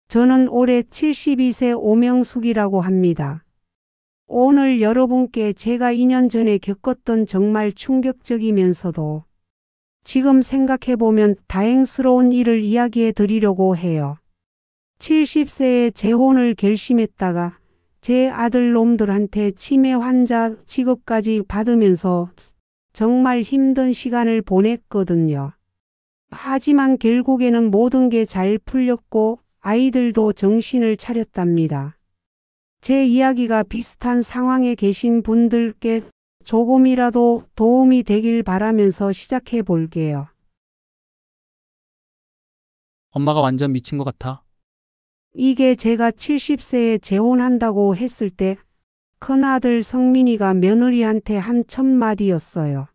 저는 올해 72세 오명숙이라고 합니다. 오늘 여러분께 제가 2년 전에 겪었던 정말 충격적이면서도 지금 생각해보면 다행스러운 일을 이야기해 드리려고 해요. 70세에 재혼을 결심했다가 제 아들놈들한테 치매 환자 취급까지 받으면서 정말 힘든 시간을 보냈거든요. 하지만 결국에는 모든 게 잘 풀렸고 아이들도 정신을 차렸답니다. 제 이야기가 비슷한 상황에 계신 분들께 조금이라도 도움이 되길 바라면서 시작해 볼게요. 엄마가 완전 미친 것 같아. 이게 제가 70세에 재혼한다고 했을 때 큰아들 성민이가 며느리한테 한 첫 마디였어요.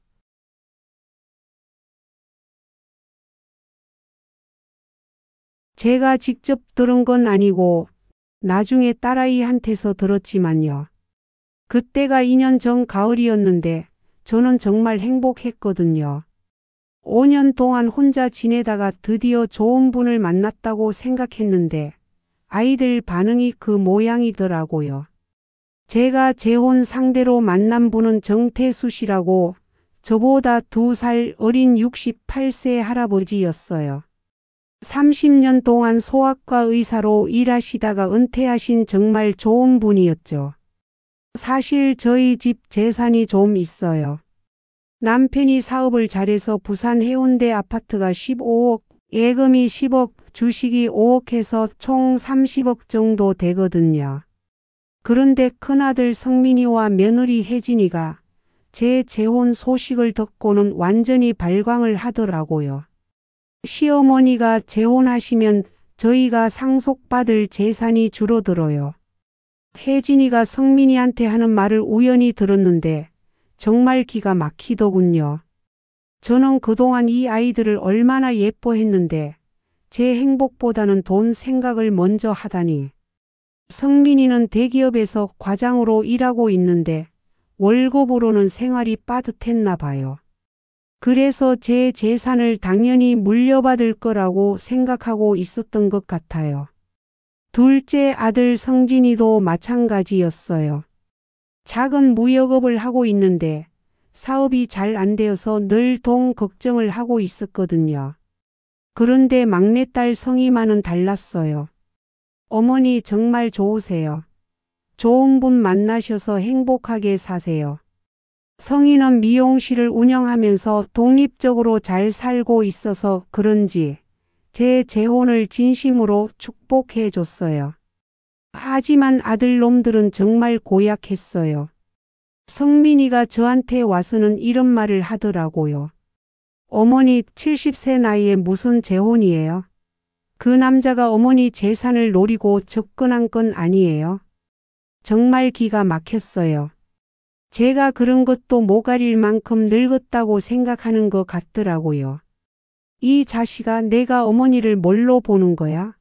제가 직접 들은 건 아니고 나중에 딸아이한테서 들었지만요. 그때가 2년 전 가을이었는데 저는 정말 행복했거든요. 5년 동안 혼자 지내다가 드디어 좋은 분을 만났다고 생각했는데 아이들 반응이 그 모양이더라고요. 제가 재혼 상대로 만난 분은 정태수 씨라고 저보다 2살 어린 68세 할아버지였어요. 30년 동안 소아과 의사로 일하시다가 은퇴하신 정말 좋은 분이었죠. 사실 저희 집 재산이 좀 있어요. 남편이 사업을 잘해서 부산 해운대 아파트가 15억, 예금이 10억, 주식이 5억 해서 총 30억 정도 되거든요. 그런데 큰아들 성민이와 며느리 혜진이가 제 재혼 소식을 듣고는 완전히 발광을 하더라고요. 시어머니가 재혼하시면 저희가 상속받을 재산이 줄어들어요. 혜진이가 성민이한테 하는 말을 우연히 들었는데 정말 기가 막히더군요. 저는 그동안 이 아이들을 얼마나 예뻐했는데 제 행복보다는 돈 생각을 먼저 하다니. 성민이는 대기업에서 과장으로 일하고 있는데 월급으로는 생활이 빠듯했나 봐요. 그래서 제 재산을 당연히 물려받을 거라고 생각하고 있었던 것 같아요. 둘째 아들 성진이도 마찬가지였어요. 작은 무역업을 하고 있는데 사업이 잘 안 되어서 늘 돈 걱정을 하고 있었거든요. 그런데 막내딸 성희만은 달랐어요. 어머니 정말 좋으세요. 좋은 분 만나셔서 행복하게 사세요. 성희는 미용실을 운영하면서 독립적으로 잘 살고 있어서 그런지 제 재혼을 진심으로 축복해 줬어요. 하지만 아들놈들은 정말 고약했어요. 성민이가 저한테 와서는 이런 말을 하더라고요. 어머니 70세 나이에 무슨 재혼이에요? 그 남자가 어머니 재산을 노리고 접근한 건 아니에요. 정말 기가 막혔어요. 제가 그런 것도 못 가릴 만큼 늙었다고 생각하는 것 같더라고요. 이 자식아, 내가 어머니를 뭘로 보는 거야?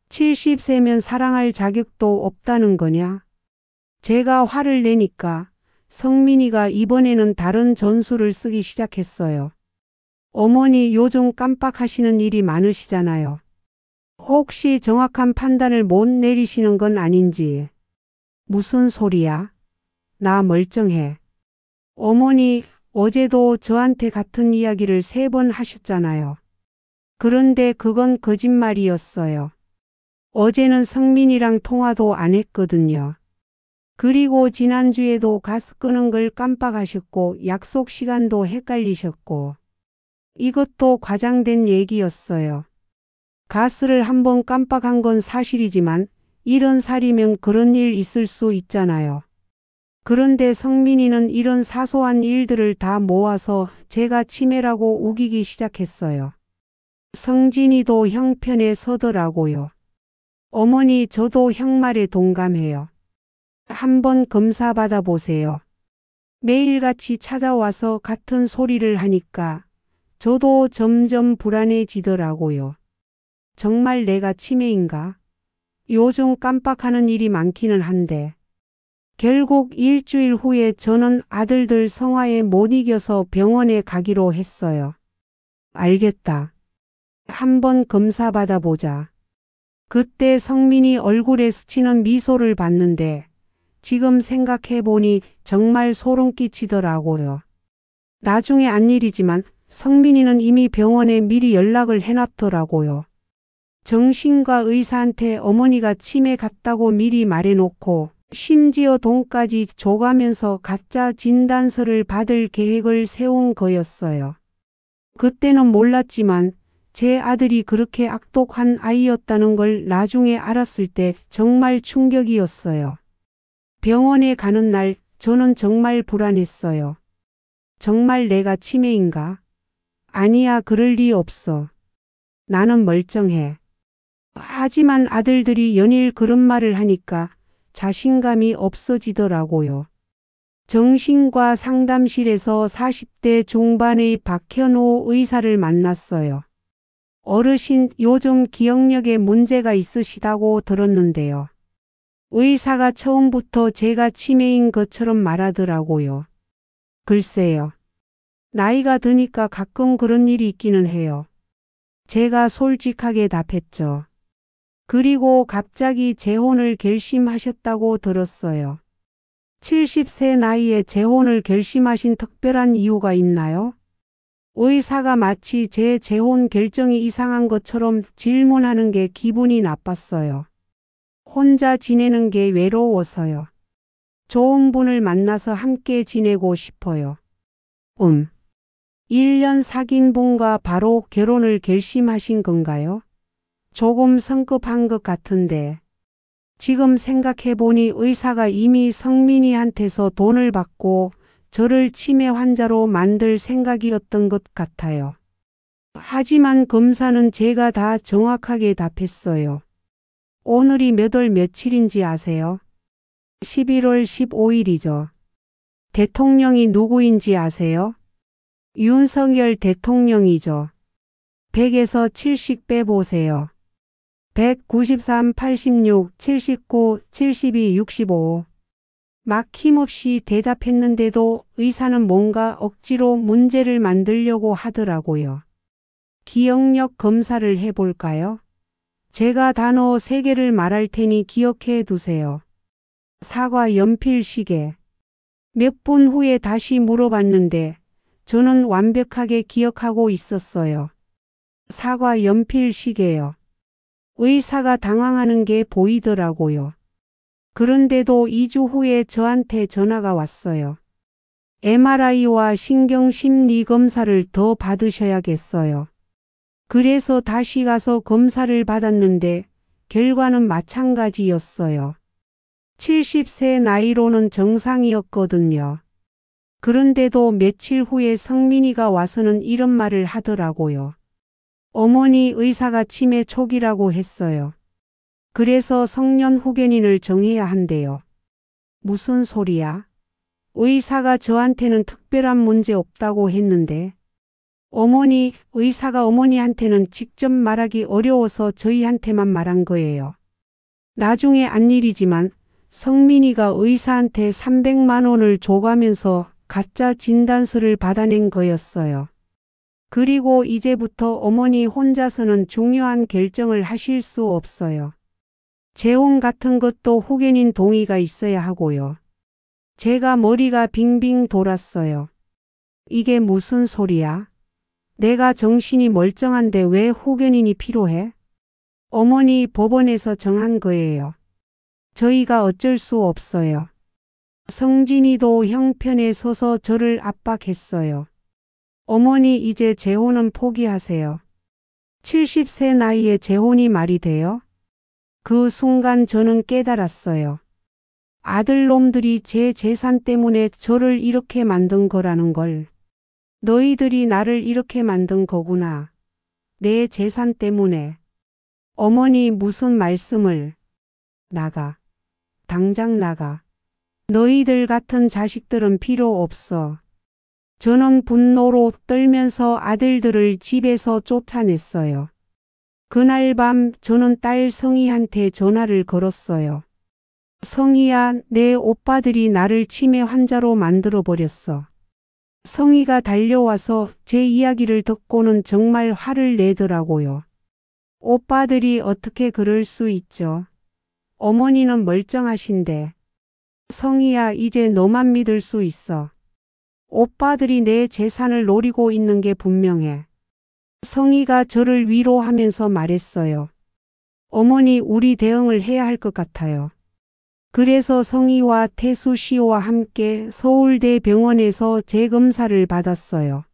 70세면 사랑할 자격도 없다는 거냐? 제가 화를 내니까 성민이가 이번에는 다른 전술을 쓰기 시작했어요. 어머니 요즘 깜빡하시는 일이 많으시잖아요. 혹시 정확한 판단을 못 내리시는 건 아닌지. 무슨 소리야? 나 멀쩡해. 어머니, 어제도 저한테 같은 이야기를 3번 하셨잖아요. 그런데 그건 거짓말이었어요. 어제는 성민이랑 통화도 안 했거든요. 그리고 지난주에도 가스 끄는 걸 깜빡하셨고 약속 시간도 헷갈리셨고 이것도 과장된 얘기였어요. 가스를 한번 깜빡한 건 사실이지만 70살이면 그런 일 있을 수 있잖아요. 그런데 성민이는 이런 사소한 일들을 다 모아서 제가 치매라고 우기기 시작했어요. 성진이도 형편에 서더라고요. 어머니, 저도 형 말에 동감해요. 한번 검사 받아보세요. 매일같이 찾아와서 같은 소리를 하니까 저도 점점 불안해지더라고요. 정말 내가 치매인가? 요즘 깜빡하는 일이 많기는 한데. 결국 일주일 후에 저는 아들들 성화에 못 이겨서 병원에 가기로 했어요. 알겠다. 한번 검사 받아보자. 그때 성민이 얼굴에 스치는 미소를 봤는데 지금 생각해보니 정말 소름 끼치더라고요. 나중에 안 일이지만 성민이는 이미 병원에 미리 연락을 해놨더라고요. 정신과 의사한테 어머니가 치매 같다고 미리 말해놓고 심지어 돈까지 줘가면서 가짜 진단서를 받을 계획을 세운 거였어요. 그때는 몰랐지만 제 아들이 그렇게 악독한 아이였다는 걸 나중에 알았을 때 정말 충격이었어요. 병원에 가는 날 저는 정말 불안했어요. 정말 내가 치매인가? 아니야, 그럴 리 없어. 나는 멀쩡해. 하지만 아들들이 연일 그런 말을 하니까 자신감이 없어지더라고요. 정신과 상담실에서 40대 중반의 박현호 의사를 만났어요. 어르신, 요즘 기억력에 문제가 있으시다고 들었는데요. 의사가 처음부터 제가 치매인 것처럼 말하더라고요. 글쎄요. 나이가 드니까 가끔 그런 일이 있기는 해요. 제가 솔직하게 답했죠. 그리고 갑자기 재혼을 결심하셨다고 들었어요. 70세 나이에 재혼을 결심하신 특별한 이유가 있나요? 의사가 마치 제 재혼 결정이 이상한 것처럼 질문하는 게 기분이 나빴어요. 혼자 지내는 게 외로워서요. 좋은 분을 만나서 함께 지내고 싶어요. 1년 사귄 분과 바로 결혼을 결심하신 건가요? 조금 성급한 것 같은데. 지금 생각해보니 의사가 이미 성민이한테서 돈을 받고 저를 치매 환자로 만들 생각이었던 것 같아요. 하지만 검사는 제가 다 정확하게 답했어요. 오늘이 몇 월 며칠인지 아세요? 11월 15일이죠. 대통령이 누구인지 아세요? 윤석열 대통령이죠. 100에서 70 빼보세요. 193, 86, 79, 72, 65. 막힘없이 대답했는데도 의사는 뭔가 억지로 문제를 만들려고 하더라고요. 기억력 검사를 해볼까요? 제가 단어 3개를 말할 테니 기억해 두세요. 사과, 연필, 시계. 몇 분 후에 다시 물어봤는데 저는 완벽하게 기억하고 있었어요. 사과, 연필, 시계요. 의사가 당황하는 게 보이더라고요. 그런데도 2주 후에 저한테 전화가 왔어요. MRI와 신경심리 검사를 더 받으셔야겠어요. 그래서 다시 가서 검사를 받았는데 결과는 마찬가지였어요. 70세 나이로는 정상이었거든요. 그런데도 며칠 후에 성민이가 와서는 이런 말을 하더라고요. 어머니, 의사가 치매 초기라고 했어요. 그래서 성년 후견인을 정해야 한대요. 무슨 소리야? 의사가 저한테는 특별한 문제 없다고 했는데. 어머니, 의사가 어머니한테는 직접 말하기 어려워서 저희한테만 말한 거예요. 나중에 안 일이지만 성민이가 의사한테 300만 원을 줘가면서 가짜 진단서를 받아낸 거였어요. 그리고 이제부터 어머니 혼자서는 중요한 결정을 하실 수 없어요. 재혼 같은 것도 후견인 동의가 있어야 하고요. 제가 머리가 빙빙 돌았어요. 이게 무슨 소리야? 내가 정신이 멀쩡한데 왜 후견인이 필요해? 어머니, 법원에서 정한 거예요. 저희가 어쩔 수 없어요. 성진이도 형편에 서서 저를 압박했어요. 어머니, 이제 재혼은 포기하세요. 70세 나이에 재혼이 말이 돼요? 그 순간 저는 깨달았어요. 아들놈들이 제 재산 때문에 저를 이렇게 만든 거라는 걸. 너희들이 나를 이렇게 만든 거구나. 내 재산 때문에. 어머니, 무슨 말씀을. 나가. 당장 나가. 너희들 같은 자식들은 필요 없어. 저는 분노로 떨면서 아들들을 집에서 쫓아냈어요. 그날 밤 저는 딸 성희한테 전화를 걸었어요. 성희야, 내 오빠들이 나를 치매 환자로 만들어버렸어. 성희가 달려와서 제 이야기를 듣고는 정말 화를 내더라고요. 오빠들이 어떻게 그럴 수 있죠? 어머니는 멀쩡하신데. 성희야, 이제 너만 믿을 수 있어. 오빠들이 내 재산을 노리고 있는 게 분명해. 성희가 저를 위로하면서 말했어요. 어머니, 우리 대응을 해야 할 것 같아요. 그래서 성희와 태수 씨와 함께 서울대병원에서 재검사를 받았어요.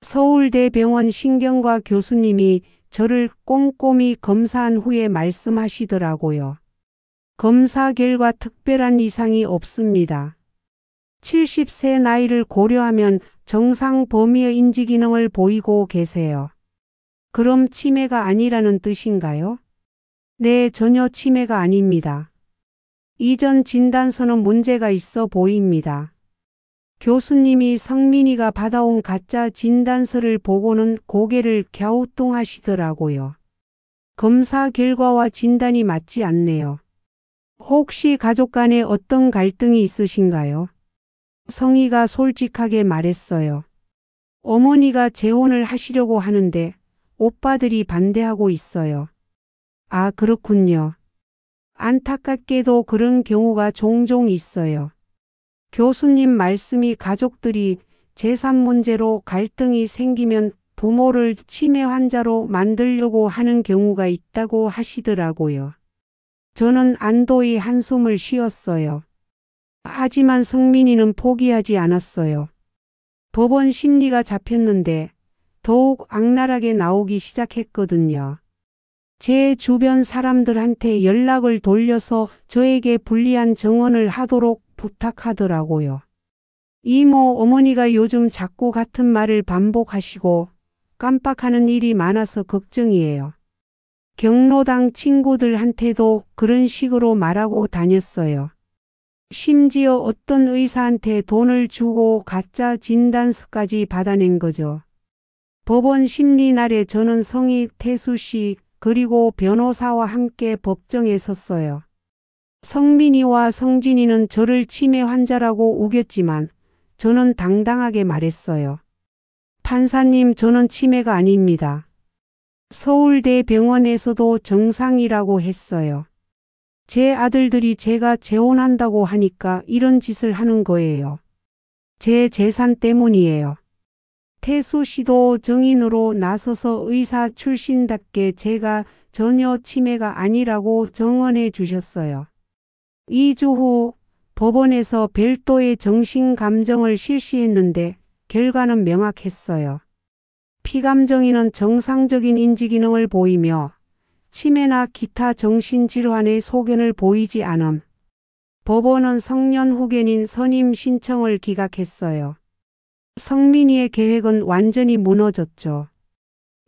서울대병원 신경과 교수님이 저를 꼼꼼히 검사한 후에 말씀하시더라고요. 검사 결과 특별한 이상이 없습니다. 70세 나이를 고려하면 정상 범위의 인지기능을 보이고 계세요. 그럼 치매가 아니라는 뜻인가요? 네, 전혀 치매가 아닙니다. 이전 진단서는 문제가 있어 보입니다. 교수님이 성민이가 받아온 가짜 진단서를 보고는 고개를 갸우뚱하시더라고요. 검사 결과와 진단이 맞지 않네요. 혹시 가족 간에 어떤 갈등이 있으신가요? 성희가 솔직하게 말했어요. 어머니가 재혼을 하시려고 하는데 오빠들이 반대하고 있어요. 아, 그렇군요. 안타깝게도 그런 경우가 종종 있어요. 교수님 말씀이 가족들이 재산 문제로 갈등이 생기면 부모를 치매 환자로 만들려고 하는 경우가 있다고 하시더라고요. 저는 안도의 한숨을 쉬었어요. 하지만 성민이는 포기하지 않았어요. 법원 심리가 잡혔는데 더욱 악랄하게 나오기 시작했거든요. 제 주변 사람들한테 연락을 돌려서 저에게 불리한 정언을 하도록 부탁하더라고요. 이모 어머니가 요즘 자꾸 같은 말을 반복하시고 깜빡하는 일이 많아서 걱정이에요. 경로당 친구들한테도 그런 식으로 말하고 다녔어요. 심지어 어떤 의사한테 돈을 주고 가짜 진단서까지 받아낸 거죠. 법원 심리 날에 저는 성희, 태수 씨 그리고 변호사와 함께 법정에 섰어요. 성민이와 성진이는 저를 치매 환자라고 우겼지만 저는 당당하게 말했어요. 판사님, 저는 치매가 아닙니다. 서울대병원에서도 정상이라고 했어요. 제 아들들이 제가 재혼한다고 하니까 이런 짓을 하는 거예요. 제 재산 때문이에요. 태수 씨도 증인으로 나서서 의사 출신답게 제가 전혀 치매가 아니라고 정언해 주셨어요. 2주 후 법원에서 별도의 정신감정을 실시했는데 결과는 명확했어요. 피감정인은 정상적인 인지기능을 보이며 치매나 기타 정신질환의 소견을 보이지 않음. 법원은 성년 후견인 선임 신청을 기각했어요. 성민이의 계획은 완전히 무너졌죠.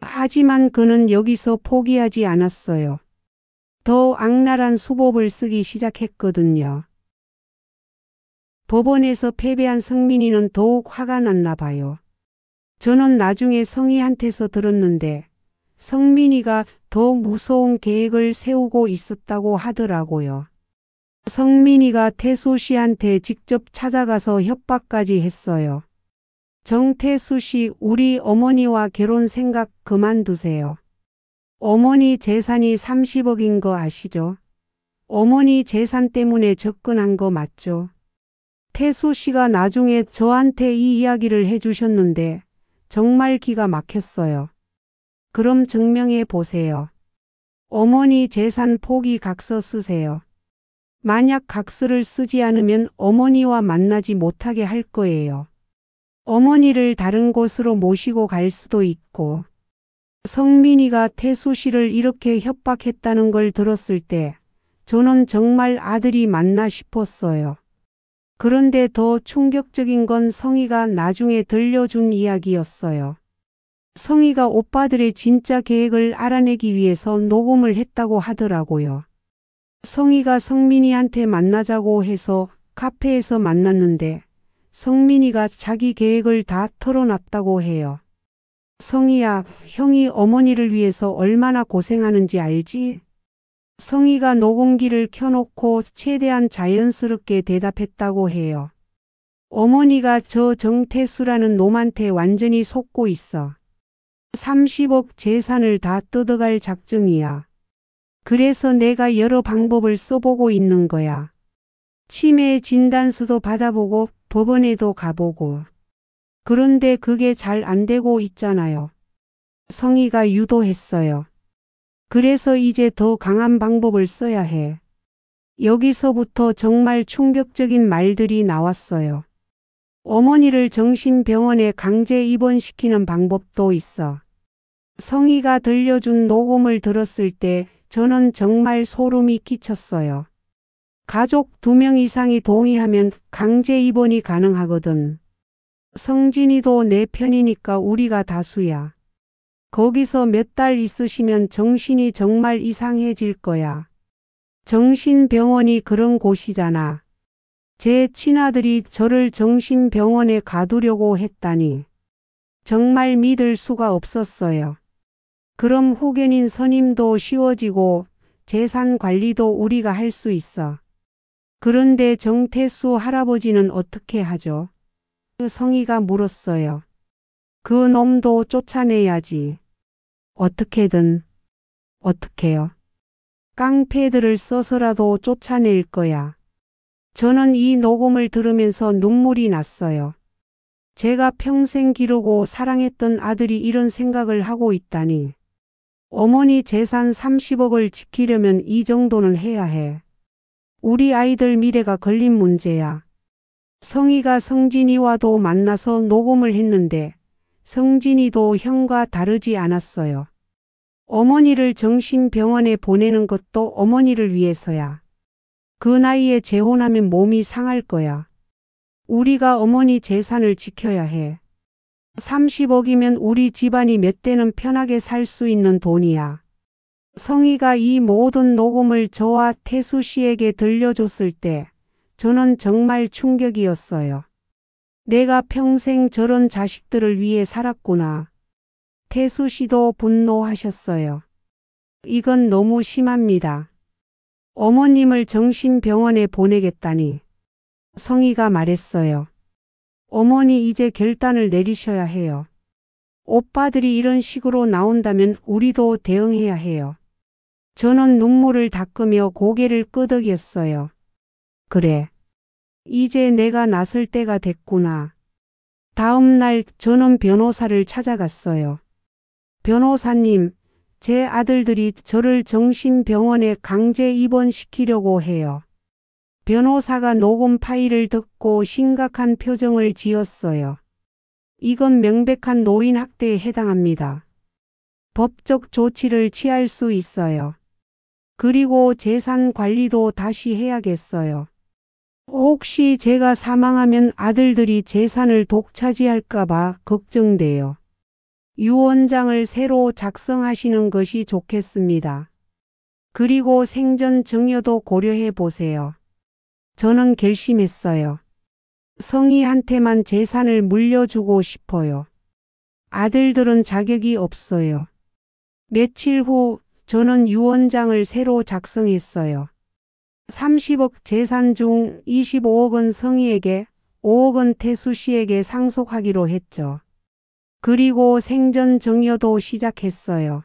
하지만 그는 여기서 포기하지 않았어요. 더 악랄한 수법을 쓰기 시작했거든요. 법원에서 패배한 성민이는 더욱 화가 났나 봐요. 저는 나중에 성희한테서 들었는데 성민이가 더 무서운 계획을 세우고 있었다고 하더라고요. 성민이가 태수 씨한테 직접 찾아가서 협박까지 했어요. 정태수 씨, 우리 어머니와 결혼 생각 그만두세요. 어머니 재산이 30억인 거 아시죠? 어머니 재산 때문에 접근한 거 맞죠? 태수 씨가 나중에 저한테 이 이야기를 해주셨는데 정말 기가 막혔어요. 그럼 증명해 보세요. 어머니 재산 포기 각서 쓰세요. 만약 각서를 쓰지 않으면 어머니와 만나지 못하게 할 거예요. 어머니를 다른 곳으로 모시고 갈 수도 있고. 성민이가 태수 씨를 이렇게 협박했다는 걸 들었을 때 저는 정말 아들이 맞나 싶었어요. 그런데 더 충격적인 건 성희가 나중에 들려준 이야기였어요. 성희가 오빠들의 진짜 계획을 알아내기 위해서 녹음을 했다고 하더라고요. 성희가 성민이한테 만나자고 해서 카페에서 만났는데 성민이가 자기 계획을 다 털어놨다고 해요. 성희야, 형이 어머니를 위해서 얼마나 고생하는지 알지? 성희가 녹음기를 켜놓고 최대한 자연스럽게 대답했다고 해요. 어머니가 저 정태수라는 놈한테 완전히 속고 있어. 30억 재산을 다 뜯어갈 작정이야. 그래서 내가 여러 방법을 써보고 있는 거야. 치매 진단서도 받아보고 법원에도 가보고. 그런데 그게 잘 안 되고 있잖아요. 성희가 유도했어요. 그래서 이제 더 강한 방법을 써야 해. 여기서부터 정말 충격적인 말들이 나왔어요. 어머니를 정신병원에 강제 입원시키는 방법도 있어. 성희가 들려준 녹음을 들었을 때 저는 정말 소름이 끼쳤어요. 가족 2명 이상이 동의하면 강제 입원이 가능하거든. 성진이도 내 편이니까 우리가 다수야. 거기서 몇 달 있으시면 정신이 정말 이상해질 거야. 정신병원이 그런 곳이잖아. 제 친아들이 저를 정신병원에 가두려고 했다니. 정말 믿을 수가 없었어요. 그럼 후견인 선임도 쉬워지고 재산 관리도 우리가 할 수 있어. 그런데 정태수 할아버지는 어떻게 하죠? 성희가 물었어요. 그 놈도 쫓아내야지. 어떻게든. 어떻게요? 깡패들을 써서라도 쫓아낼 거야. 저는 이 녹음을 들으면서 눈물이 났어요. 제가 평생 기르고 사랑했던 아들이 이런 생각을 하고 있다니. 어머니 재산 30억을 지키려면 이 정도는 해야 해. 우리 아이들 미래가 걸린 문제야. 성희가 성진이와도 만나서 녹음을 했는데 성진이도 형과 다르지 않았어요. 어머니를 정신병원에 보내는 것도 어머니를 위해서야. 그 나이에 재혼하면 몸이 상할 거야. 우리가 어머니 재산을 지켜야 해. 30억이면 우리 집안이 몇 대는 편하게 살 수 있는 돈이야. 성희가 이 모든 녹음을 저와 태수 씨에게 들려줬을 때 저는 정말 충격이었어요. 내가 평생 저런 자식들을 위해 살았구나. 태수 씨도 분노하셨어요. 이건 너무 심합니다. 어머님을 정신병원에 보내겠다니. 성희가 말했어요. 어머니 이제 결단을 내리셔야 해요. 오빠들이 이런 식으로 나온다면 우리도 대응해야 해요. 저는 눈물을 닦으며 고개를 끄덕였어요. 그래. 이제 내가 나설 때가 됐구나. 다음 날 저는 변호사를 찾아갔어요. 변호사님, 제 아들들이 저를 정신병원에 강제 입원시키려고 해요. 변호사가 녹음 파일을 듣고 심각한 표정을 지었어요. 이건 명백한 노인학대에 해당합니다. 법적 조치를 취할 수 있어요. 그리고 재산 관리도 다시 해야겠어요. 혹시 제가 사망하면 아들들이 재산을 독차지할까봐 걱정돼요. 유언장을 새로 작성하시는 것이 좋겠습니다. 그리고 생전 증여도 고려해 보세요. 저는 결심했어요. 성희한테만 재산을 물려주고 싶어요. 아들들은 자격이 없어요. 며칠 후 저는 유언장을 새로 작성했어요. 30억 재산 중 25억은 성희에게, 5억은 태수 씨에게 상속하기로 했죠. 그리고 생전 증여도 시작했어요.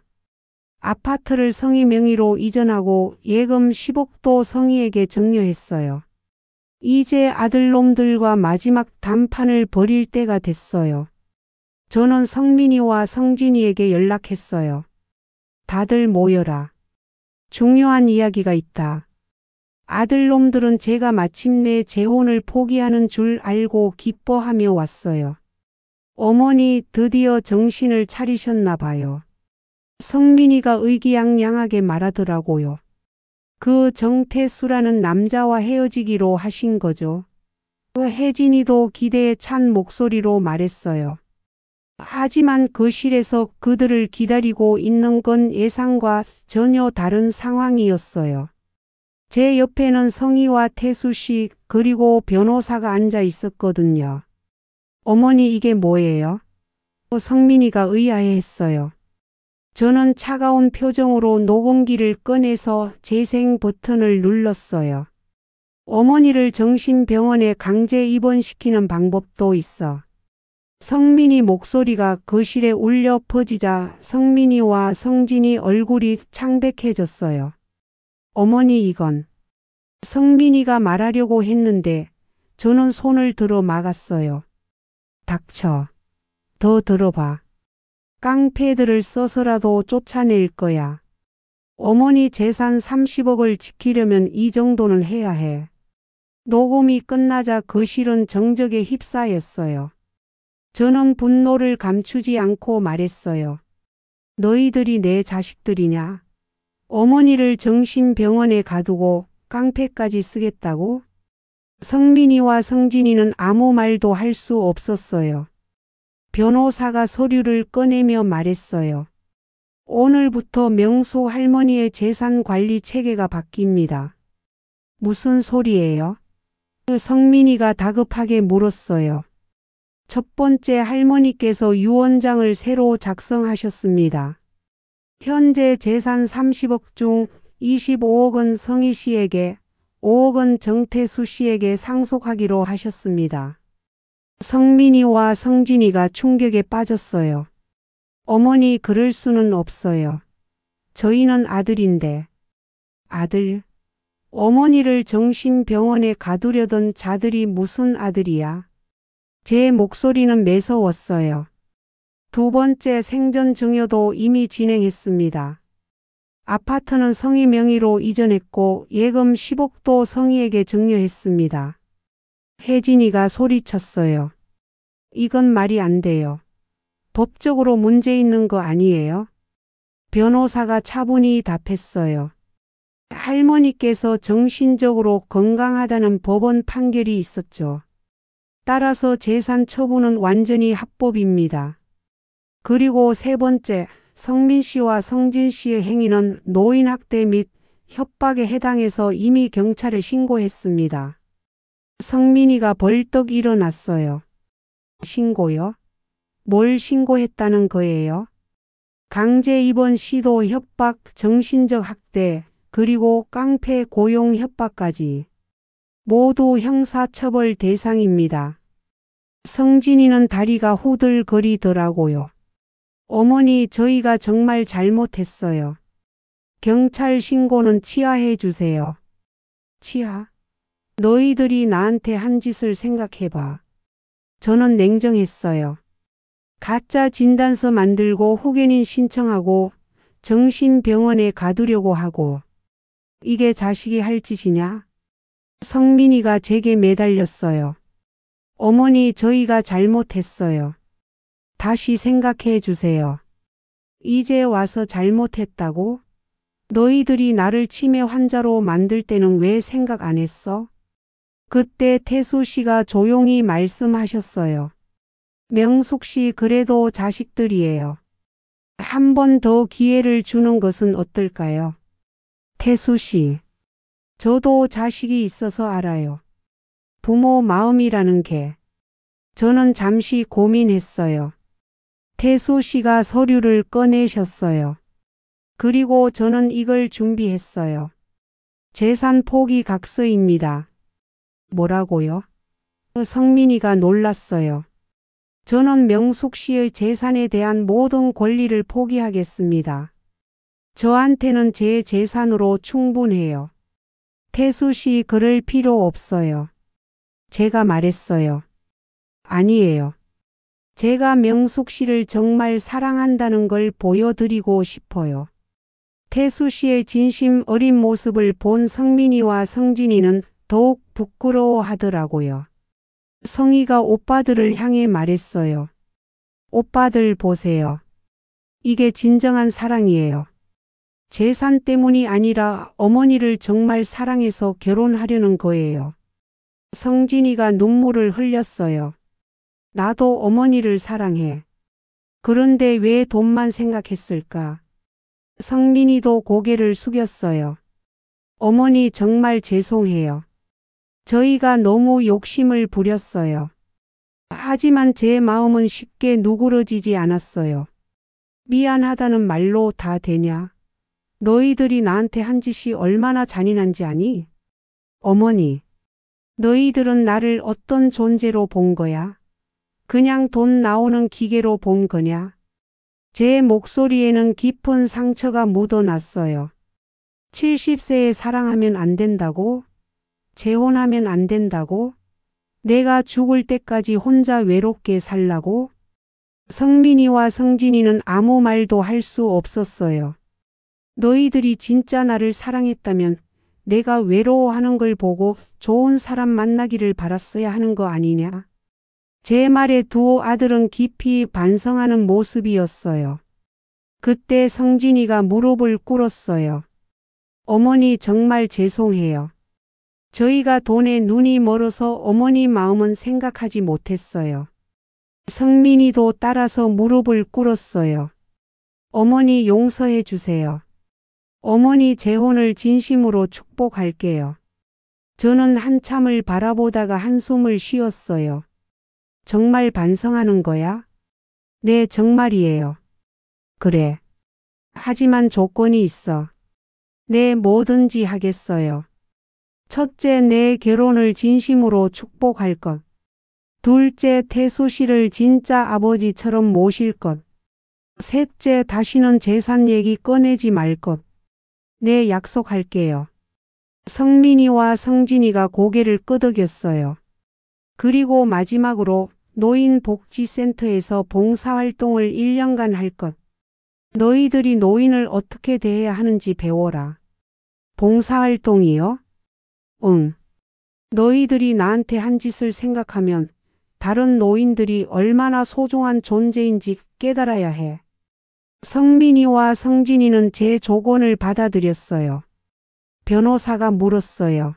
아파트를 성희 명의로 이전하고 예금 10억도 성희에게 증여했어요. 이제 아들놈들과 마지막 단판을 벌일 때가 됐어요. 저는 성민이와 성진이에게 연락했어요. 다들 모여라. 중요한 이야기가 있다. 아들놈들은 제가 마침내 재혼을 포기하는 줄 알고 기뻐하며 왔어요. 어머니 드디어 정신을 차리셨나 봐요. 성민이가 의기양양하게 말하더라고요. 그 정태수라는 남자와 헤어지기로 하신 거죠. 혜진이도 기대에 찬 목소리로 말했어요. 하지만 거실에서 그들을 기다리고 있는 건 예상과 전혀 다른 상황이었어요. 제 옆에는 성희와 태수 씨 그리고 변호사가 앉아 있었거든요. 어머니 이게 뭐예요? 성민이가 의아해했어요. 저는 차가운 표정으로 녹음기를 꺼내서 재생 버튼을 눌렀어요. 어머니를 정신병원에 강제 입원시키는 방법도 있어. 성민이 목소리가 거실에 울려 퍼지자 성민이와 성진이 얼굴이 창백해졌어요. 어머니 이건. 성민이가 말하려고 했는데 저는 손을 들어 막았어요. 닥쳐. 더 들어봐. 깡패들을 써서라도 쫓아낼 거야. 어머니 재산 30억을 지키려면 이 정도는 해야 해. 녹음이 끝나자 거실은 정적에 휩싸였어요. 저는 분노를 감추지 않고 말했어요. 너희들이 내 자식들이냐? 어머니를 정신병원에 가두고 깡패까지 쓰겠다고? 성민이와 성진이는 아무 말도 할 수 없었어요. 변호사가 서류를 꺼내며 말했어요. 오늘부터 명수 할머니의 재산 관리 체계가 바뀝니다. 무슨 소리예요? 성민이가 다급하게 물었어요. 첫 번째 할머니께서 유언장을 새로 작성하셨습니다. 현재 재산 30억 중 25억은 성희 씨에게, 5억은 정태수 씨에게 상속하기로 하셨습니다. 성민이와 성진이가 충격에 빠졌어요. 어머니 그럴 수는 없어요. 저희는 아들인데. 아들? 어머니를 정신병원에 가두려던 자들이 무슨 아들이야? 제 목소리는 매서웠어요. 두 번째 생전 증여도 이미 진행했습니다. 아파트는 성희 명의로 이전했고 예금 10억도 성희에게 증여했습니다. 혜진이가 소리쳤어요. 이건 말이 안 돼요. 법적으로 문제 있는 거 아니에요? 변호사가 차분히 답했어요. 할머니께서 정신적으로 건강하다는 법원 판결이 있었죠. 따라서 재산 처분은 완전히 합법입니다. 그리고 세 번째, 성민 씨와 성진 씨의 행위는 노인학대 및 협박에 해당해서 이미 경찰에 신고했습니다. 성민이가 벌떡 일어났어요. 신고요? 뭘 신고했다는 거예요? 강제 입원 시도 협박, 정신적 학대, 그리고 깡패 고용 협박까지. 모두 형사처벌 대상입니다. 성진이는 다리가 후들거리더라고요. 어머니 저희가 정말 잘못했어요. 경찰 신고는 취하해 주세요. 취하? 너희들이 나한테 한 짓을 생각해봐. 저는 냉정했어요. 가짜 진단서 만들고 후견인 신청하고 정신병원에 가두려고 하고. 이게 자식이 할 짓이냐? 성민이가 제게 매달렸어요. 어머니 저희가 잘못했어요. 다시 생각해 주세요. 이제 와서 잘못했다고? 너희들이 나를 치매 환자로 만들 때는 왜 생각 안 했어? 그때 태수 씨가 조용히 말씀하셨어요. 명숙 씨 그래도 자식들이에요. 한 번 더 기회를 주는 것은 어떨까요? 태수 씨. 저도 자식이 있어서 알아요. 부모 마음이라는 게. 저는 잠시 고민했어요. 태수 씨가 서류를 꺼내셨어요. 그리고 저는 이걸 준비했어요. 재산 포기 각서입니다. 뭐라고요? 성민이가 놀랐어요. 저는 명숙 씨의 재산에 대한 모든 권리를 포기하겠습니다. 저한테는 제 재산으로 충분해요. 태수 씨 그럴 필요 없어요. 제가 말했어요. 아니에요. 제가 명숙 씨를 정말 사랑한다는 걸 보여드리고 싶어요. 태수 씨의 진심 어린 모습을 본 성민이와 성진이는 더욱 부끄러워하더라고요. 성희가 오빠들을 향해 말했어요. 오빠들 보세요. 이게 진정한 사랑이에요. 재산 때문이 아니라 어머니를 정말 사랑해서 결혼하려는 거예요. 성진이가 눈물을 흘렸어요. 나도 어머니를 사랑해. 그런데 왜 돈만 생각했을까? 성민이도 고개를 숙였어요. 어머니 정말 죄송해요. 저희가 너무 욕심을 부렸어요. 하지만 제 마음은 쉽게 누그러지지 않았어요. 미안하다는 말로 다 되냐? 너희들이 나한테 한 짓이 얼마나 잔인한지 아니? 어머니, 너희들은 나를 어떤 존재로 본 거야? 그냥 돈 나오는 기계로 본 거냐? 제 목소리에는 깊은 상처가 묻어났어요. 70세에 사랑하면 안 된다고? 재혼하면 안 된다고? 내가 죽을 때까지 혼자 외롭게 살라고? 성민이와 성진이는 아무 말도 할 수 없었어요. 너희들이 진짜 나를 사랑했다면 내가 외로워하는 걸 보고 좋은 사람 만나기를 바랐어야 하는 거 아니냐? 제 말에 두 아들은 깊이 반성하는 모습이었어요. 그때 성진이가 무릎을 꿇었어요. 어머니 정말 죄송해요. 저희가 돈에 눈이 멀어서 어머니 마음은 생각하지 못했어요. 성민이도 따라서 무릎을 꿇었어요. 어머니 용서해 주세요. 어머니 재혼을 진심으로 축복할게요. 저는 한참을 바라보다가 한숨을 쉬었어요. 정말 반성하는 거야? 네, 정말이에요. 그래. 하지만 조건이 있어. 네, 뭐든지 하겠어요. 첫째, 내 결혼을 진심으로 축복할 것. 둘째, 태수 씨를 진짜 아버지처럼 모실 것. 셋째, 다시는 재산 얘기 꺼내지 말 것. 네, 약속할게요. 성민이와 성진이가 고개를 끄덕였어요. 그리고 마지막으로 노인복지센터에서 봉사활동을 1년간 할 것. 너희들이 노인을 어떻게 대해야 하는지 배워라. 봉사활동이요? 응. 너희들이 나한테 한 짓을 생각하면 다른 노인들이 얼마나 소중한 존재인지 깨달아야 해. 성민이와 성진이는 제 조건을 받아들였어요. 변호사가 물었어요.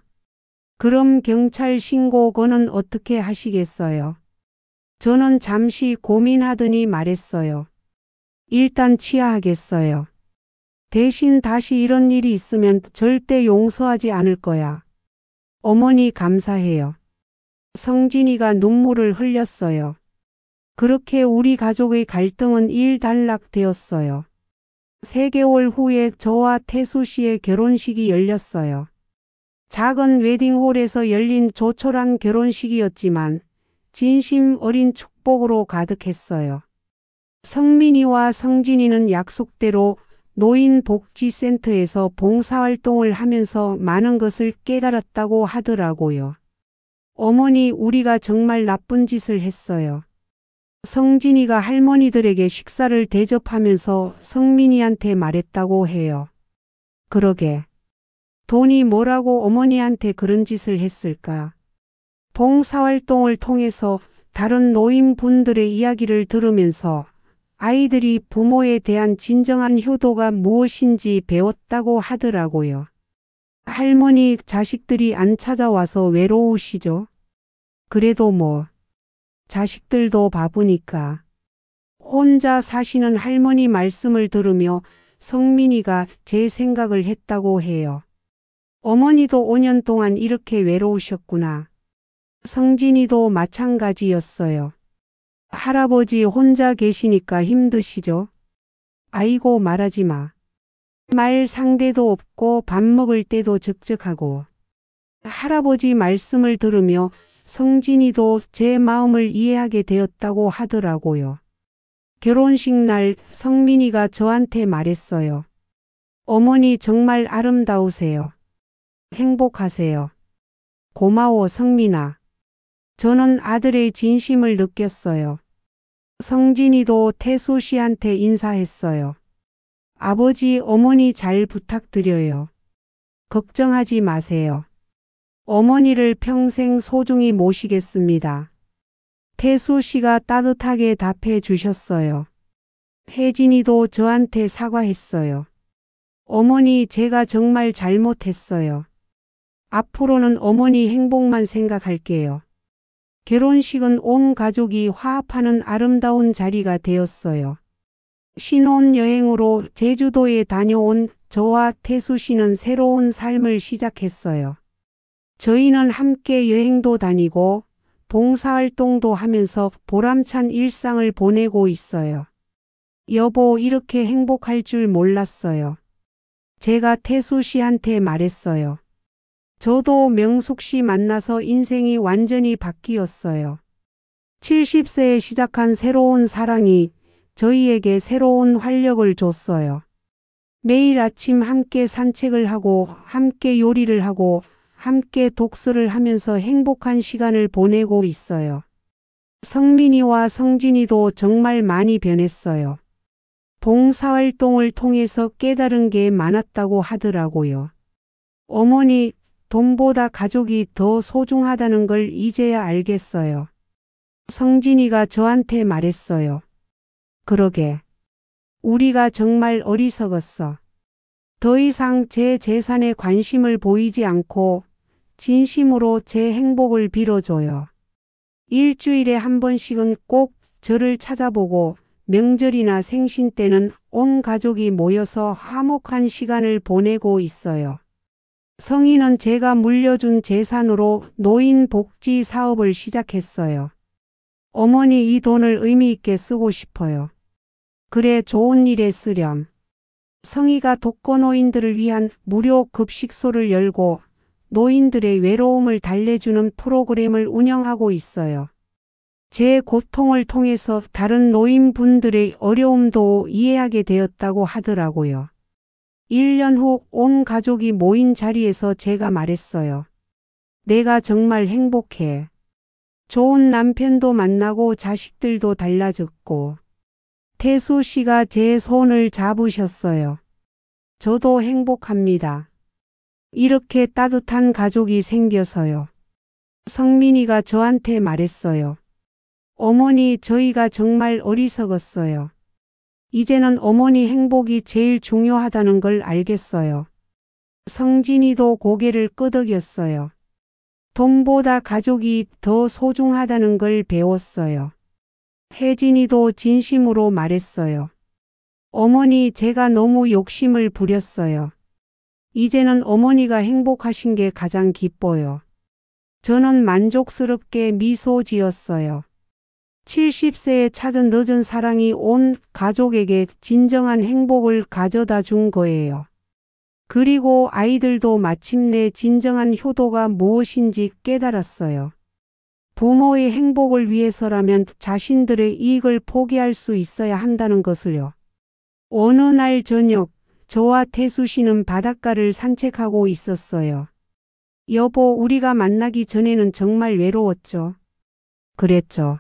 그럼 경찰 신고건은 어떻게 하시겠어요? 저는 잠시 고민하더니 말했어요. 일단 취하하겠어요. 대신 다시 이런 일이 있으면 절대 용서하지 않을 거야. 어머니 감사해요. 성진이가 눈물을 흘렸어요. 그렇게 우리 가족의 갈등은 일단락되었어요. 3개월 후에 저와 태수 씨의 결혼식이 열렸어요. 작은 웨딩홀에서 열린 조촐한 결혼식이었지만 진심 어린 축복으로 가득했어요. 성민이와 성진이는 약속대로 노인복지센터에서 봉사활동을 하면서 많은 것을 깨달았다고 하더라고요. 어머니, 우리가 정말 나쁜 짓을 했어요. 성진이가 할머니들에게 식사를 대접하면서 성민이한테 말했다고 해요. 그러게. 돈이 뭐라고 어머니한테 그런 짓을 했을까? 봉사활동을 통해서 다른 노인분들의 이야기를 들으면서 아이들이 부모에 대한 진정한 효도가 무엇인지 배웠다고 하더라고요. 할머니, 자식들이 안 찾아와서 외로우시죠? 그래도 뭐, 자식들도 바쁘니까. 혼자 사시는 할머니 말씀을 들으며 성민이가 제 생각을 했다고 해요. 어머니도 5년 동안 이렇게 외로우셨구나. 성진이도 마찬가지였어요. 할아버지 혼자 계시니까 힘드시죠? 아이고 말하지 마. 말 상대도 없고 밥 먹을 때도 적적하고. 할아버지 말씀을 들으며 성진이도 제 마음을 이해하게 되었다고 하더라고요. 결혼식 날 성민이가 저한테 말했어요. 어머니 정말 아름다우세요. 행복하세요. 고마워 성민아. 저는 아들의 진심을 느꼈어요. 성진이도 태수 씨한테 인사했어요. 아버지, 어머니 잘 부탁드려요. 걱정하지 마세요. 어머니를 평생 소중히 모시겠습니다. 태수 씨가 따뜻하게 답해 주셨어요. 혜진이도 저한테 사과했어요. 어머니, 제가 정말 잘못했어요. 앞으로는 어머니 행복만 생각할게요. 결혼식은 온 가족이 화합하는 아름다운 자리가 되었어요. 신혼여행으로 제주도에 다녀온 저와 태수 씨는 새로운 삶을 시작했어요. 저희는 함께 여행도 다니고 봉사활동도 하면서 보람찬 일상을 보내고 있어요. 여보, 이렇게 행복할 줄 몰랐어요. 제가 태수 씨한테 말했어요. 저도 명숙 씨 만나서 인생이 완전히 바뀌었어요. 70세에 시작한 새로운 사랑이 저희에게 새로운 활력을 줬어요. 매일 아침 함께 산책을 하고 함께 요리를 하고 함께 독서를 하면서 행복한 시간을 보내고 있어요. 성민이와 성진이도 정말 많이 변했어요. 봉사활동을 통해서 깨달은 게 많았다고 하더라고요. 어머니, 돈보다 가족이 더 소중하다는 걸 이제야 알겠어요. 성진이가 저한테 말했어요. 그러게. 우리가 정말 어리석었어. 더 이상 제 재산에 관심을 보이지 않고 진심으로 제 행복을 빌어줘요. 일주일에 한 번씩은 꼭 저를 찾아보고 명절이나 생신 때는 온 가족이 모여서 화목한 시간을 보내고 있어요. 성인은 제가 물려준 재산으로 노인 복지 사업을 시작했어요. 어머니 이 돈을 의미 있게 쓰고 싶어요. 그래 좋은 일에 쓰렴. 성희가 독거노인들을 위한 무료 급식소를 열고 노인들의 외로움을 달래주는 프로그램을 운영하고 있어요. 제 고통을 통해서 다른 노인분들의 어려움도 이해하게 되었다고 하더라고요. 1년 후 온 가족이 모인 자리에서 제가 말했어요. 내가 정말 행복해. 좋은 남편도 만나고 자식들도 달라졌고. 태수 씨가 제 손을 잡으셨어요. 저도 행복합니다. 이렇게 따뜻한 가족이 생겨서요. 성민이가 저한테 말했어요. 어머니 저희가 정말 어리석었어요. 이제는 어머니 행복이 제일 중요하다는 걸 알겠어요. 성진이도 고개를 끄덕였어요. 돈보다 가족이 더 소중하다는 걸 배웠어요. 혜진이도 진심으로 말했어요. 어머니 제가 너무 욕심을 부렸어요. 이제는 어머니가 행복하신 게 가장 기뻐요. 저는 만족스럽게 미소 지었어요. 70세에 찾은 늦은 사랑이 온 가족에게 진정한 행복을 가져다 준 거예요. 그리고 아이들도 마침내 진정한 효도가 무엇인지 깨달았어요. 부모의 행복을 위해서라면 자신들의 이익을 포기할 수 있어야 한다는 것을요. 어느 날 저녁, 저와 태수 씨는 바닷가를 산책하고 있었어요. 여보, 우리가 만나기 전에는 정말 외로웠죠. 그랬죠.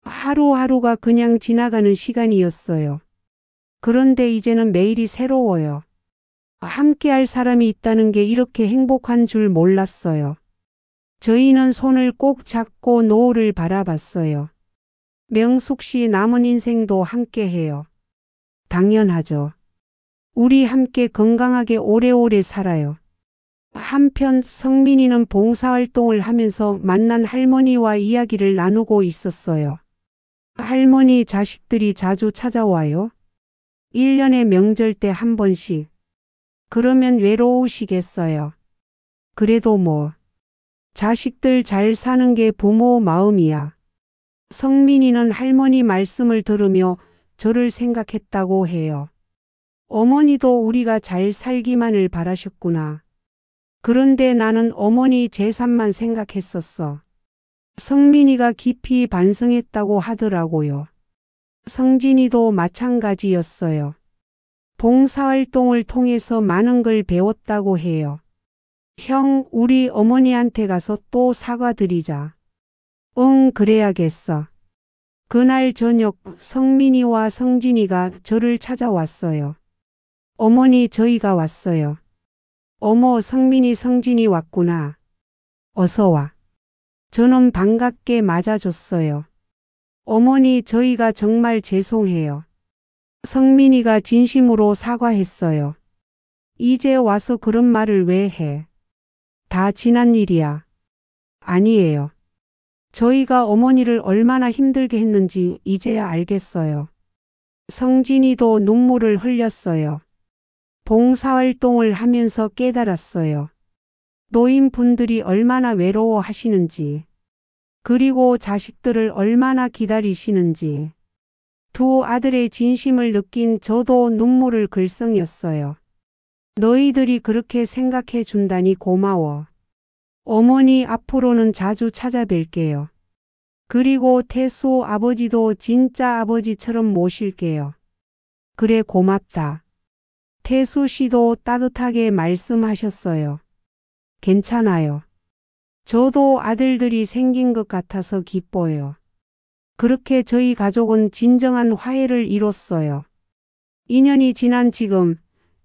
하루하루가 그냥 지나가는 시간이었어요. 그런데 이제는 매일이 새로워요. 함께할 사람이 있다는 게 이렇게 행복한 줄 몰랐어요. 저희는 손을 꼭 잡고 노을을 바라봤어요. 명숙 씨 남은 인생도 함께해요. 당연하죠. 우리 함께 건강하게 오래오래 살아요. 한편 성민이는 봉사활동을 하면서 만난 할머니와 이야기를 나누고 있었어요. 할머니 자식들이 자주 찾아와요. 1년에 명절 때 한 번씩. 그러면 외로우시겠어요. 그래도 뭐. 자식들 잘 사는 게 부모 마음이야. 성민이는 할머니 말씀을 들으며 저를 생각했다고 해요. 어머니도 우리가 잘 살기만을 바라셨구나. 그런데 나는 어머니 재산만 생각했었어. 성민이가 깊이 반성했다고 하더라고요. 성진이도 마찬가지였어요. 봉사활동을 통해서 많은 걸 배웠다고 해요. 형, 우리 어머니한테 가서 또 사과드리자. 응, 그래야겠어. 그날 저녁 성민이와 성진이가 저를 찾아왔어요. 어머니, 저희가 왔어요. 어머, 성민이, 성진이 왔구나. 어서 와. 저는 반갑게 맞아줬어요. 어머니, 저희가 정말 죄송해요. 성민이가 진심으로 사과했어요. 이제 와서 그런 말을 왜 해? 다 지난 일이야. 아니에요. 저희가 어머니를 얼마나 힘들게 했는지 이제야 알겠어요. 성진이도 눈물을 흘렸어요. 봉사활동을 하면서 깨달았어요. 노인분들이 얼마나 외로워하시는지, 그리고 자식들을 얼마나 기다리시는지. 두 아들의 진심을 느낀 저도 눈물을 글썽였어요. 너희들이 그렇게 생각해 준다니 고마워. 어머니 앞으로는 자주 찾아뵐게요. 그리고 태수 아버지도 진짜 아버지처럼 모실게요. 그래 고맙다. 태수 씨도 따뜻하게 말씀하셨어요. 괜찮아요. 저도 아들들이 생긴 것 같아서 기뻐요. 그렇게 저희 가족은 진정한 화해를 이뤘어요. 2년이 지난 지금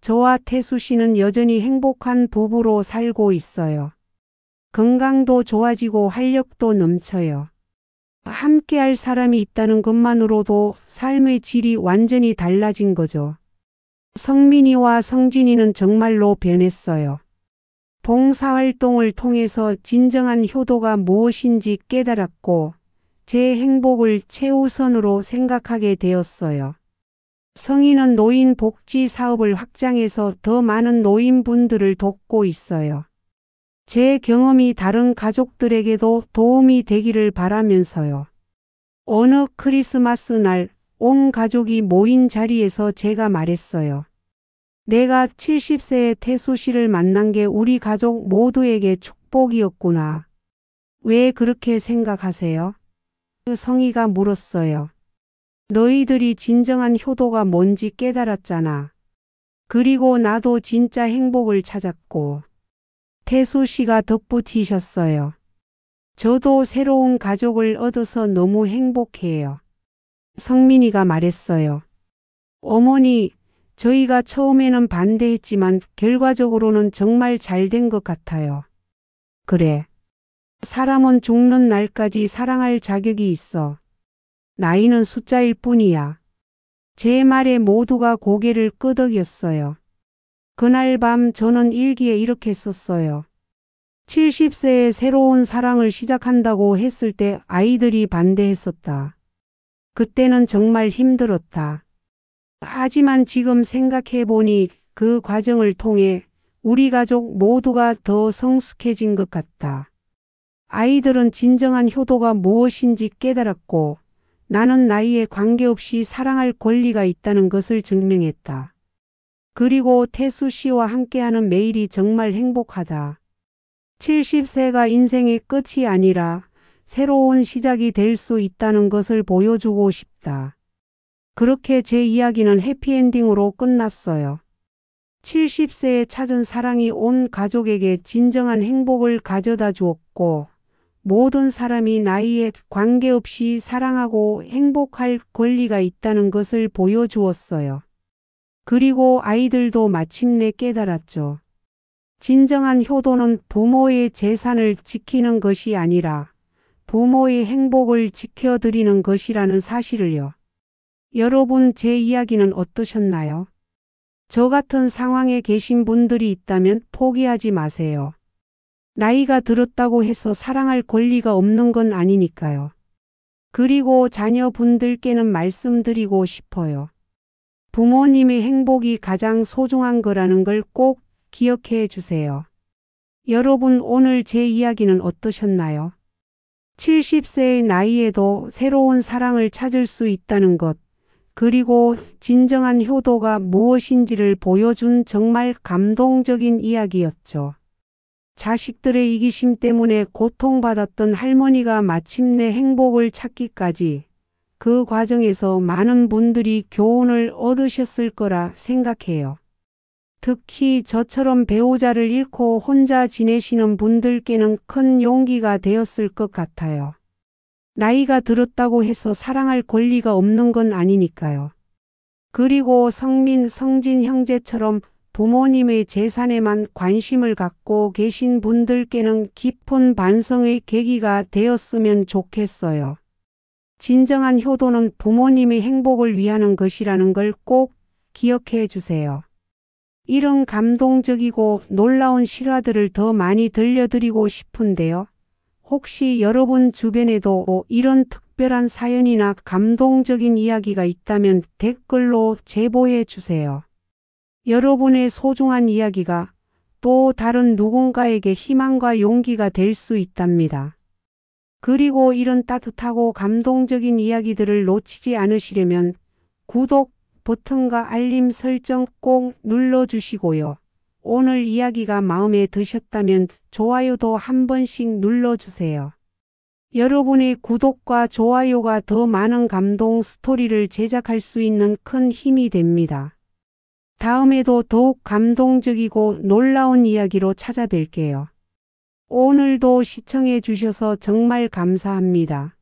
저와 태수 씨는 여전히 행복한 부부로 살고 있어요. 건강도 좋아지고 활력도 넘쳐요. 함께할 사람이 있다는 것만으로도 삶의 질이 완전히 달라진 거죠. 성민이와 성진이는 정말로 변했어요. 봉사활동을 통해서 진정한 효도가 무엇인지 깨달았고 제 행복을 최우선으로 생각하게 되었어요. 성인은 노인 복지 사업을 확장해서 더 많은 노인분들을 돕고 있어요. 제 경험이 다른 가족들에게도 도움이 되기를 바라면서요. 어느 크리스마스 날 온 가족이 모인 자리에서 제가 말했어요. 내가 70세의 태수 씨를 만난 게 우리 가족 모두에게 축복이었구나. 왜 그렇게 생각하세요? 성희가 물었어요. 너희들이 진정한 효도가 뭔지 깨달았잖아. 그리고 나도 진짜 행복을 찾았고. 태수 씨가 덧붙이셨어요. 저도 새로운 가족을 얻어서 너무 행복해요. 성민이가 말했어요. 어머니, 저희가 처음에는 반대했지만 결과적으로는 정말 잘 된 것 같아요. 그래. 사람은 죽는 날까지 사랑할 자격이 있어. 나이는 숫자일 뿐이야. 제 말에 모두가 고개를 끄덕였어요. 그날 밤 저는 일기에 이렇게 썼어요. 70세에 새로운 사랑을 시작한다고 했을 때 아이들이 반대했었다. 그때는 정말 힘들었다. 하지만 지금 생각해보니 그 과정을 통해 우리 가족 모두가 더 성숙해진 것 같다. 아이들은 진정한 효도가 무엇인지 깨달았고 나는 나이에 관계없이 사랑할 권리가 있다는 것을 증명했다. 그리고 태수 씨와 함께하는 매일이 정말 행복하다. 70세가 인생의 끝이 아니라 새로운 시작이 될 수 있다는 것을 보여주고 싶다. 그렇게 제 이야기는 해피엔딩으로 끝났어요. 70세에 찾은 사랑이 온 가족에게 진정한 행복을 가져다 주었고 모든 사람이 나이에 관계없이 사랑하고 행복할 권리가 있다는 것을 보여주었어요. 그리고 아이들도 마침내 깨달았죠. 진정한 효도는 부모의 재산을 지키는 것이 아니라 부모의 행복을 지켜드리는 것이라는 사실을요. 여러분, 제 이야기는 어떠셨나요? 저 같은 상황에 계신 분들이 있다면 포기하지 마세요. 나이가 들었다고 해서 사랑할 권리가 없는 건 아니니까요. 그리고 자녀분들께는 말씀드리고 싶어요. 부모님의 행복이 가장 소중한 거라는 걸 꼭 기억해 주세요. 여러분, 오늘 제 이야기는 어떠셨나요? 70세의 나이에도 새로운 사랑을 찾을 수 있다는 것, 그리고 진정한 효도가 무엇인지를 보여준 정말 감동적인 이야기였죠. 자식들의 이기심 때문에 고통받았던 할머니가 마침내 행복을 찾기까지 그 과정에서 많은 분들이 교훈을 얻으셨을 거라 생각해요. 특히 저처럼 배우자를 잃고 혼자 지내시는 분들께는 큰 용기가 되었을 것 같아요. 나이가 들었다고 해서 사랑할 권리가 없는 건 아니니까요. 그리고 성민, 성진 형제처럼 부모님의 재산에만 관심을 갖고 계신 분들께는 깊은 반성의 계기가 되었으면 좋겠어요. 진정한 효도는 부모님의 행복을 위하는 것이라는 걸 꼭 기억해 주세요. 이런 감동적이고 놀라운 실화들을 더 많이 들려드리고 싶은데요. 혹시 여러분 주변에도 이런 특별한 사연이나 감동적인 이야기가 있다면 댓글로 제보해 주세요. 여러분의 소중한 이야기가 또 다른 누군가에게 희망과 용기가 될 수 있답니다. 그리고 이런 따뜻하고 감동적인 이야기들을 놓치지 않으시려면 구독 버튼과 알림 설정 꼭 눌러주시고요. 오늘 이야기가 마음에 드셨다면 좋아요도 한 번씩 눌러주세요. 여러분의 구독과 좋아요가 더 많은 감동 스토리를 제작할 수 있는 큰 힘이 됩니다. 다음에도 더욱 감동적이고 놀라운 이야기로 찾아뵐게요. 오늘도 시청해 주셔서 정말 감사합니다.